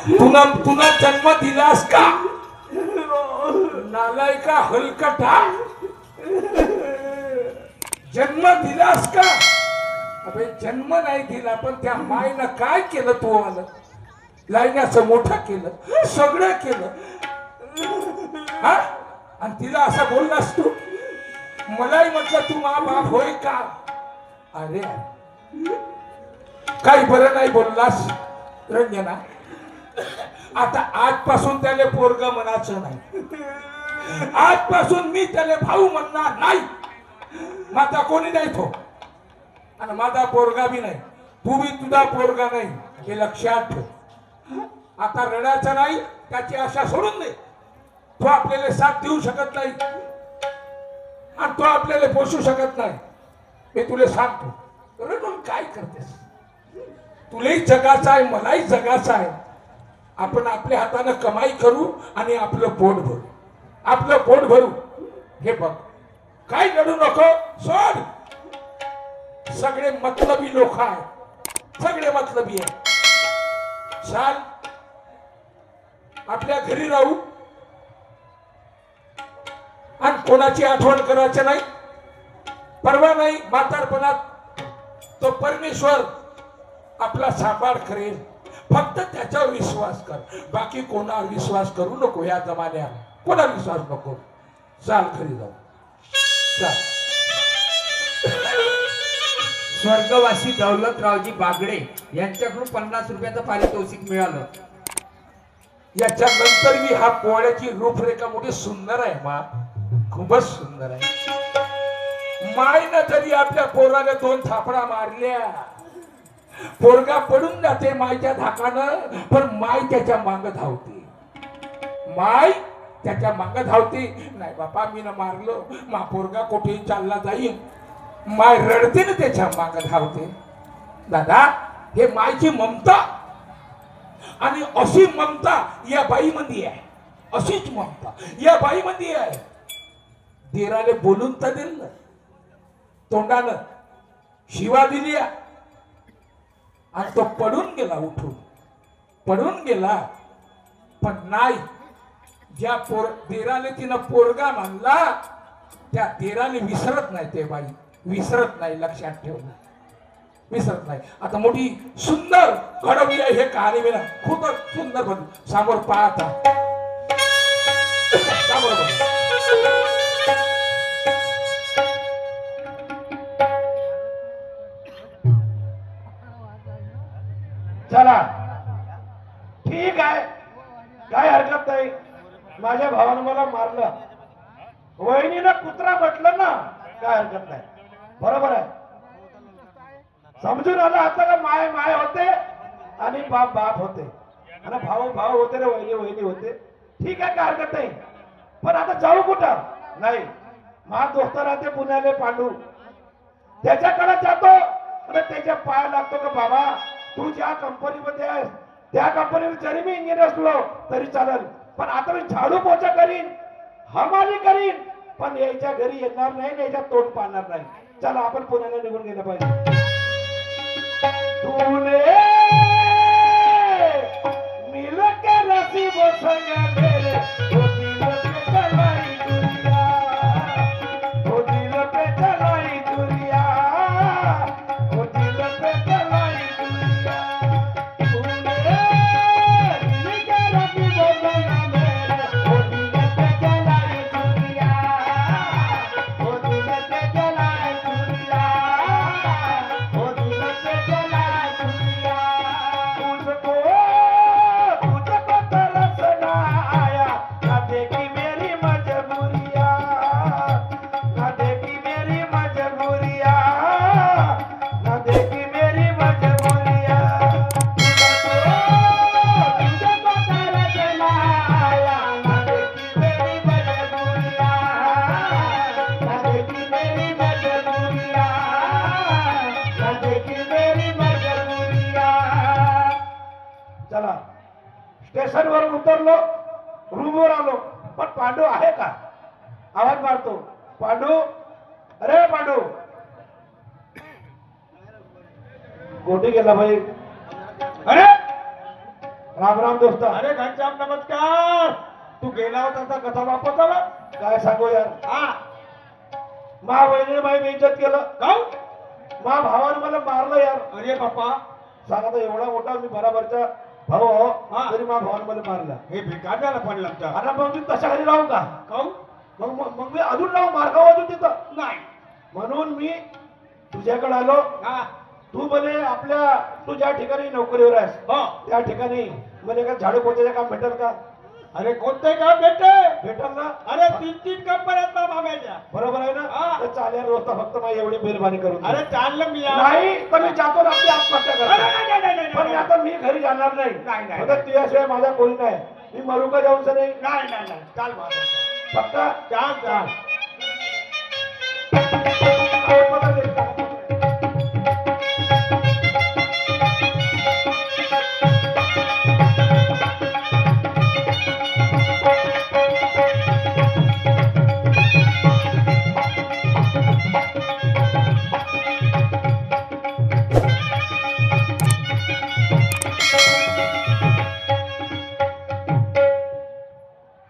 तुला जन्म दिलास का नालायका हलकटा जन्म दिलास का अबे जन्म नाही दिला पण त्या मायनं काय केलं तू आलं लायण्याचं मोठं केलं सगळं केलं हा आणि तिला असं बोललास तू मलाही म्हटलं तू मा बाप होय का अरे काही बरं नाही बोललास रंजना आता आजपासून त्याला पोरग म्हणायचं नाही आजपासून मी त्याला भाऊ म्हणणार नाही माझा कोणी नाही तो आणि माझा पोरगा बी नाही तू बी तुझा पोरगा नाही हे लक्षात ठेव आता रडायचं नाही त्याची आशा सोडून दे तो आपल्याला साथ देऊ शकत नाही आणि तो आपल्याला पोषू शकत नाही मी तुला सांगतो रडून काय करतेस तुलाही जगाचा आहे मलाही जगाचा आहे आपण आपल्या हाताने कमाई करू आणि आपलं पोट भरू हे बघ काय रडू नको सोड सगळे मतलबी लोक आहेत सगळे मतलबी आहे चाल आपल्या घरी राहू आणि कोणाची आठवण करायचं नाही परवा नाही म्हातारपणात तो परमेश्वर आपला सांभाळ करेल फक्त त्याच्यावर विश्वास कर बाकी कोणावर विश्वास करू नको या जमान्यात कोणावर विश्वास नको चाल घरी जाऊ चाल स्वर्गवासी दौलतरावजी बागडे यांच्याकडून 50 रुपयाचं पारितोषिक मिळालं याच्यानंतर मी हा पोळ्याची रूपरेखा मोठी सुंदर आहे मा खूपच सुंदर आहे मायनं तरी आपल्या पोराने 2 थापडा मारल्या पोरगा पडून जाते मायच्या धाकानं पण माय त्याच्या मांग धावते माय त्याच्या मांग धावते नाही बापा मी न मारलो मा पोरगा कुठेही चालला जाईल माय रडते ना त्याच्या मांग धावते दादा हे मायची ममता आणि अशी ममता या बाईमध्ये आहे अशीच ममता या बाईमध्ये आहे देराले बोलून तर दिलं तोंडानं शिवा दिली आणि तो पडून गेला उठून पडून गेला पण नाही ज्या देराने तिनं पोरगा मानला त्या देराने विसरत नाही ते बाई विसरत नाही लक्षात ठेवलं विसरत नाही आता मोठी सुंदर घडवली आहे हे कहाणी मी खूपच सुंदर बनली समोर पाहता समोर चला ठीक आहे काय हरकत नाही माझ्या भावानं मला मारलं वहिनीनं कुत्रा म्हटलं ना काय हरकत नाही बरोबर आहे समजून आलं आता का माय माय होते आणि बाप बाप होते आणि भाऊ भाऊ होते रे वहिनी वहिनी होते ठीक आहे काय हरकत नाही पण आता जाऊ कुठं नाही मा दोस्त राहते पुण्याले पांडू त्याच्याकडे जातो आणि त्याच्या पाया लागतो का बाबा तू ज्या कंपनीमध्ये आहेस त्या कंपनीमध्ये जरी मी इंजिनियर असलो तरी चालेल पण आता मी झाडू पोछा करीन हमाली करीन पण याच्या घरी येणार नाही याच्या तोंड पाहणार नाही चला आपण पुण्याला निघून गेलं पाहिजे तूने मिल के नसीब संग मेरे वो दिल पे चलाई दुनिया वो दिल पे चलाई दुनिया वो दिल पे चलाई दुनिया तूने मिल के नसीब संग मेरे वो दिल पे चलाई दुनिया वो दिल पे चलाई दुनिया वो दिल पे चलाई दुनिया तुझको तुझको तरस ना आया ना देखी मेरी मजबूरियां ना देखी मेरी मजबूरियां ना देखी मेरी मजबूरियां तुझको तरस ना आया ना देखी मेरी मजबूरियां ना देखी मेरी मजबूरियां ना देखी मेरी मजबूरियां चला स्टेशन वर उतरलो रूमवर आलो पण पांडू आहे का आवाज मारतो पांडू अरे पांडू गोटी गेला भाई अरे राम राम दोस्त. अरे घनश्याम नमस्कार. तू गेला होता तर कसा वापस आला? काय सांगू यार, हा मा बहिणीने माझी बेइज्जत केलं. काऊ? मा भावाने मला मारलं यार. अरे बापा, सांगा तर एवढा मोठा मी बराबरचा भाऊ हो, हा. तरी मा भावाने मला मारला. हे भिकाऱ्याला पण लागतं. आणि मग मी तशा घरी राहू का? काऊ? मग मी अजून राहू मार्गावर अजून तिथं. नाही. म्हणून मी तुझ्याकडे आलो. हा तू म्हणे आपल्या तू ज्या ठिकाणी नोकरीवर आहेस हो. त्या ठिकाणी म्हणे का झाडू पोछाचं काम भेटेल का? अरे कोणते काम भेटते? भेटेल ना? अरे 3-3 कंपन्यात मामाच्या. बरोबर आहे ना? हा. तर चालेल दोस्त, फक्त माझी एवढी मेहरबानी करून दे. अरे चाललं मी नाही तर मी जातो ना आपली आत्महत्या अरे, करतो. नाही, नाही, नाही, पण नाही, आता मी घरी जाणार नाही. नाही, नाही. फक्त तुझ्याशिवाय माझा कोणी नाही. मी मरू का जाऊन नाही. नाही नाही नाही चाल माझं. फक्त चाल चाल. आत्महत्या केली का?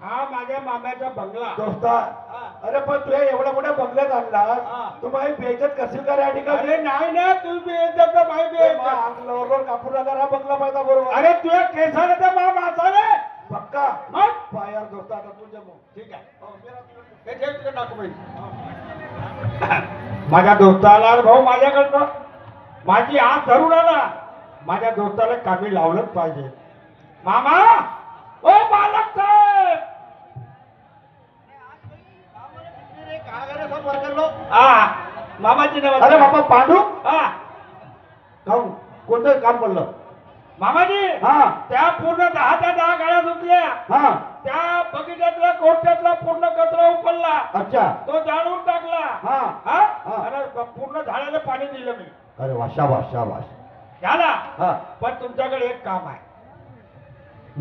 हा माझ्या मामाचा बंगला. दोस्ता, अरे पण तुझ्या एवढ्या मोठ्या बंगल्यात हा. आणला, तू माझी बेइज्जत करशील का रे या ठिकाणी? अरे नाही ना, तू बी येत बाई बी येत. अंगलावर कापूर आला हा बंगला पाहिजे बरोबर. अरे तुझ्या केसाला तर मामा असा रे. पक्का मग पायार दोस्ता, आता तुझ्या मग ठीक आहे. हे ठेव तिकडे डॉक्युमेंट. माझ्या दोस्ताला भाऊ माझ्याकडनं माझी हात धरून आला. माझ्या दोस्ताला कामी लावलंच पाहिजे. मामा ओ मालक साहेब. हा मामाची नमस्कार. अरे बाबा पांडू, हा काहून कोणतं काम पडलं? मामाजी हा त्या पूर्ण 10 गाड्या धुतल्या. हा त्या बगीच्यातला कोट्यातला पूर्ण कचरा उचलला. अच्छा तो जाळून टाकला. हा हा हा. अरे पूर्ण झाडाला पाणी दिलं मी. अरे वा, शाबास शाबास. झाला. हा पण तुमच्याकडे एक काम आहे.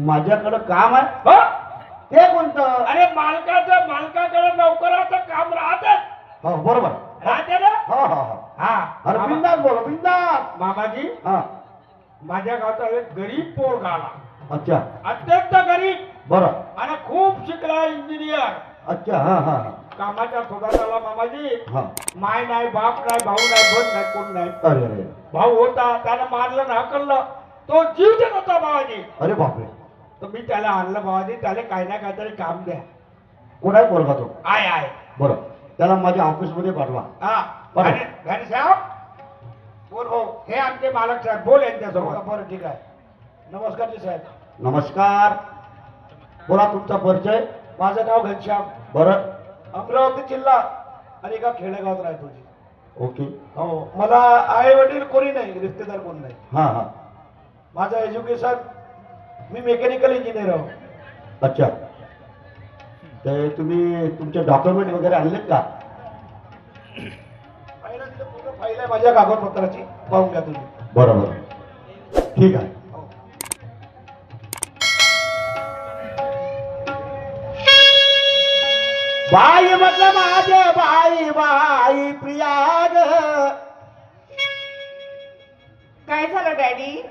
माझ्याकडं काम आहे. हो? ते कोणतं? अरे मालकाकडे नोकराचं काम राहते. हो बरोबर. राहते ना. हा हा हा. हा अरे मामा- बिंदास बोला बिंदास. मामाजी हा माझ्या गावचा एक गरीब पोरगा आला. अच्छा अत्यंत गरीब बरं. आणि खूप शिकला इंजिनियर. अच्छा हा हा कामाच्या सुधाराला मामाजी हा. माय नाही, बाप नाही, भाऊ नाही, बहीण नाही, कोण नाही. अरे अरे भाऊ होता, त्यानं मारलं ना हकललं. तो जीव देत होता भावाजी. अरे बापरे. तर मी त्याला आणलं भावाजी. त्याला काही ना काहीतरी काम द्या. कोणाय पोरगा तो? आहे बरं, त्याला माझ्या ऑफिस मध्ये पाठवा. हा बरं. घनश्याम बोल भाऊ. हे आमचे मालक साहेब, बोल यांच्यासोबत. बरं ठीक आहे. नमस्कार जी साहेब. नमस्कार. बोला तुमचा परिचय. माझं नाव घनश्याम. बरं. अमरावती जिल्हा आणि एका खेडेगावात राहतो जी. ओके. हो, मला आई वडील कोणी नाही, रिश्तेदार कोण नाही. हा हा. माझं एज्युकेशन, मी मेकॅनिकल इंजिनियर आहो. अच्छा. ते तुम्ही तुमचे डॉक्युमेंट वगैरे आणलेत का? पूर्ण फाईल आहे माझ्या कागदपत्राची, पाहून घ्या तुम्ही. बरोबर ठीक आहे. बाई म्हटलं माझे बाई बाई प्रियाग. काय झालं डॅडी?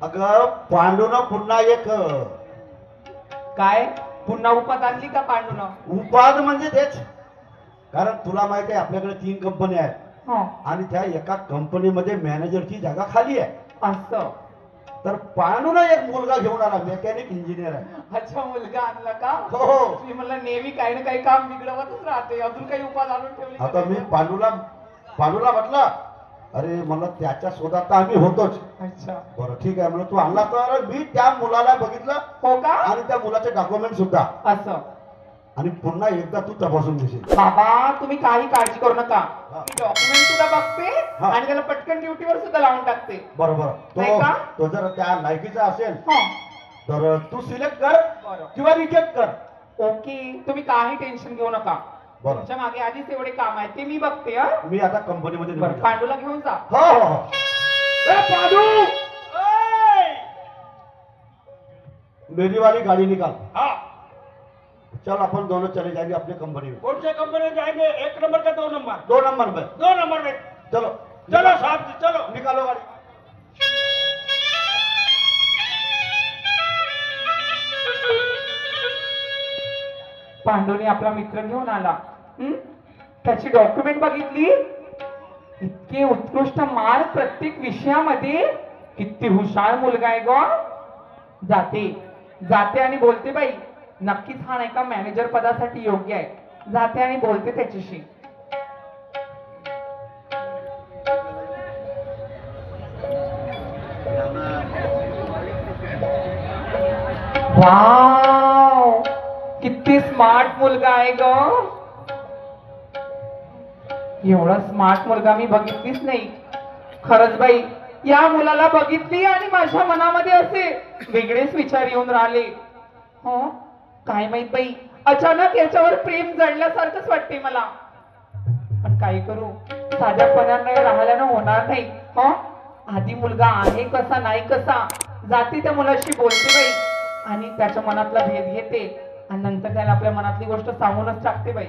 अगं पांडून पुन्हा एक काय पुन्हा उपात आणली का पांडून? उपाद म्हणजे तेच. कारण तुला माहिती आहे आपल्याकडे 3 कंपन्या आहेत हो आणि त्या एका कंपनीमध्ये मॅनेजरची जागा खाली आहे. असं. तर पांडून एक मुलगा घेऊन आला, मेकॅनिक इंजिनियर आहे. अच्छा, मुलगा आणला का? हो. मी म्हणलं नेहमी काही ना काही काम बिघडवतच राहते. अजून काही उपाद आणून ठेवली का आता मी त्याने? पांडूला म्हटलं, अरे मला त्याच्या शोधात तर आम्ही होतोच. अच्छा. बरं ठीक आहे म्हणलं, तू आणला तर मी त्या मुलाला बघितलं हो का? आणि त्या मुलाचे डॉक्युमेंट सुद्धा. असं. आणि पुन्हा एकदा तू तपासून घेशील. बाबा तुम्ही काही काळजी करू नका. हा. मी डॉक्युमेंट सुद्धा बघते हा. आणि त्याला पटकन ड्युटीवर सुद्धा लावून टाकते. बरोबर. नाही का? तो जर त्या लायकीचा असेल हो तर तू सिलेक्ट कर बरं. किंवा रिजेक्ट कर. ओके, तुम्ही काही टेन्शन घेऊ नका. बरं. तुमच्या मागे आधीच एवढे काम आहे ते मी बघते. हा मी आता कंपनीमध्ये बरं, निघून जातो. पांडूला घेऊन जा. हो हो हो. ए पांडू, ओय! मेरी वाली गाड़ी निकाल. हाँ चल अपन दोनों चले जाएंगे अपनी कंपनी में. कौन से कंपनी में जाएंगे? 1 नंबर का 2 नंबर? 2 नंबर में. 2 नंबर में. चलो चलो साहब जी चलो. निकालो गाड़ी. पांडूने आपला मित्र घेऊन आला. त्याची डॉक्युमेंट बघितली. इतके उत्कृष्ट मार्क प्रत्येक विषयामध्ये. किती हुशार मुलगा आहे ग. जाते आणि बोलते बाई नक्कीच हा नाही का मॅनेजर पदासाठी योग्य आहे. जाते आणि बोलते त्याच्याशी. वाव, किती स्मार्ट मुलगा आहे ग. एवढा स्मार्ट मुलगा मी बघितलीच नाही. खरंच बाई या मुलाला बघितली आणि माझ्या मनामध्ये असे वेगळेच विचार येऊन राहिले. हो काय माहित बाई, अचानक याच्यावर प्रेम जडल्यासारखंच वाटते मला. पण काय करू, साध्यापणाने राहिल्यानं होणार नाही. हो आधी मुलगा आहे कसा नाही कसा. जाते त्या मुलाशी बोलते बाई आणि त्याच्या मनातला भेद घेते आणि नंतर त्याला आपल्या मनातली गोष्ट सांगूनच टाकते बाई.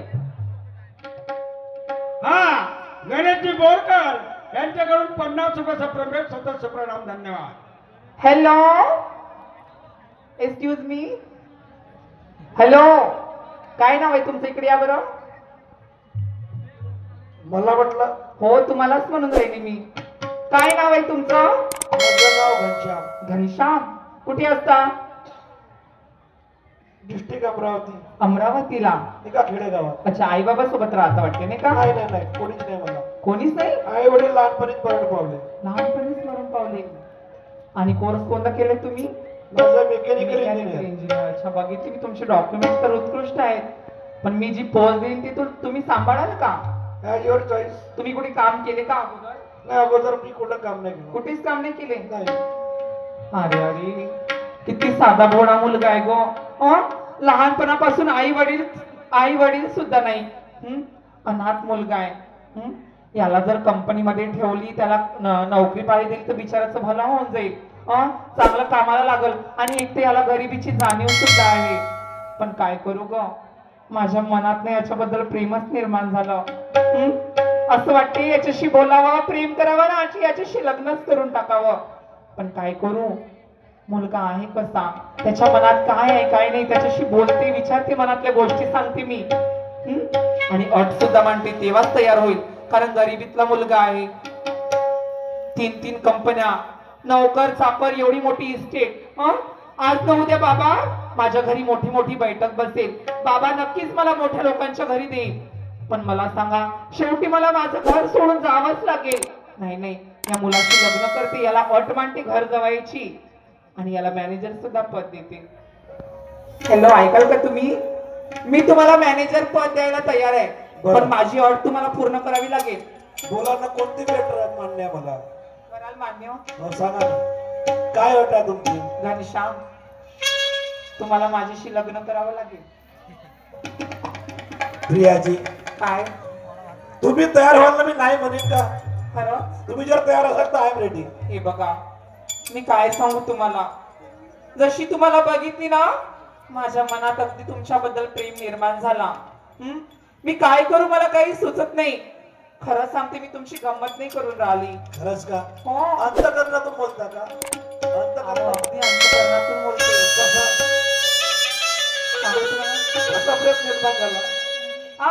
हा गणेशजी बोरकर यांच्याकडून 50 रुपयाचा प्रवेश सदस्य प्रणाम. धन्यवाद. Hello, excuse me. हॅलो, काय नाव आहे तुमचं? इकडे या बरं. मला म्हटलं हो तुम्हालाच म्हणून राहिली मी. काय नाव आहे तुमचं? माझं नाव घनश्याम. घनश्याम. कुठे असता? डिस्ट्रिक्ट अमरावती. अमरावतीला. एका खेडेगावात. अच्छा, आई बाबा सोबत राहता वाटते नाही का? नाही नाही नाही, कोणीच नाही मला. कोणीच नाही. आई वडील लहानपणीच मरण पावले. लहानपणीच मरण पावले. आणि कोर्स कोणता केले तुम्ही? माझं मेकॅनिकल इंजिनियर. अच्छा, बघितली मी तुमचे डॉक्युमेंट तर उत्कृष्ट आहेत. पण मी जी पोस्ट देईन ती तुम्ही सांभाळाल का? Your choice. तुम्ही कुठे काम केले का अगोदर? नाही, अगोदर मी कुठं काम नाही केलं. कुठेच काम नाही केले. नाही. अरे अरे, किती साधा भोळा मुलगा आहे गो. लहानपणापासून आई वडील सुद्धा नाही. अनाथ मुलगा आहे. याला जर कंपनीमध्ये ठेवली, त्याला नोकरी पाहिजे दिली तर बिचाराचं भला होऊन जाईल. चांगलं कामाला लागल. आणि एक तर याला गरिबीची जाणीव सुद्धा आहे. पण काय करू ग, माझ्या मनात नाही याच्याबद्दल प्रेमच निर्माण झालं. असं वाटते याच्याशी बोलावं, प्रेम करावं ना, याच्याशी लग्नच करून टाकावं. पण काय करू, मुलगा आहे कसा, त्याच्या मनात काय आहे काय नाही, त्याच्याशी बोलते, विचारते, मनातल्या गोष्टी सांगते मी. आणि अट सुद्धा मांडते, तेव्हाच तयार होईल. कारण गरिबीतला मुलगा आहे. 3 कंपन्या, नोकर चाकर, एवढी मोठी इस्टेट. आज न उद्या बाबा माझ्या घरी मोठी बैठक बसेल. बाबा नक्कीच मला मोठ्या लोकांच्या घरी देईल. पण मला सांगा, शेवटी मला माझं घर सोडून जावंच लागेल. नाही, या मुलाशी लग्न करते, याला अट मांडते घर जवायची आणि याला मॅनेजर सुद्धा पद देते. हॅलो, ऐकाल का तुम्ही? मी तुम्हाला मॅनेजर पद द्यायला तयार आहे. पण माझी अट तुम्हाला पूर्ण करावी लागेल. बोला ना, कोणती लेटर मान्य आहे मला? कराल मान्य? हो, सांगा ना. काय अट आहे तुमची? घनश्याम, तुम्हाला माझ्याशी लग्न करावं लागेल. प्रियाजी, काय? तुम्ही तयार व्हाल ना, मी नाही म्हणेन का? खरं? तुम्ही जर तयार असाल तर आय एम रेडी. हे बघा, मी काय सांगू तुम्हाला, जशी तुम्हाला बघितली ना, माझ्या मनात अगदी तुमच्याबद्दल प्रेम निर्माण झाला. मी काय करू, मला काही सुचत नाही. खरं सांगते, मी तुमची गंमत नाही करून राहिली. खरंच का? हो, अंतकरणातून बोलता का? अगदी अंतकरणातून बोलते. कसा प्रयत्न निर्माण झाला? आ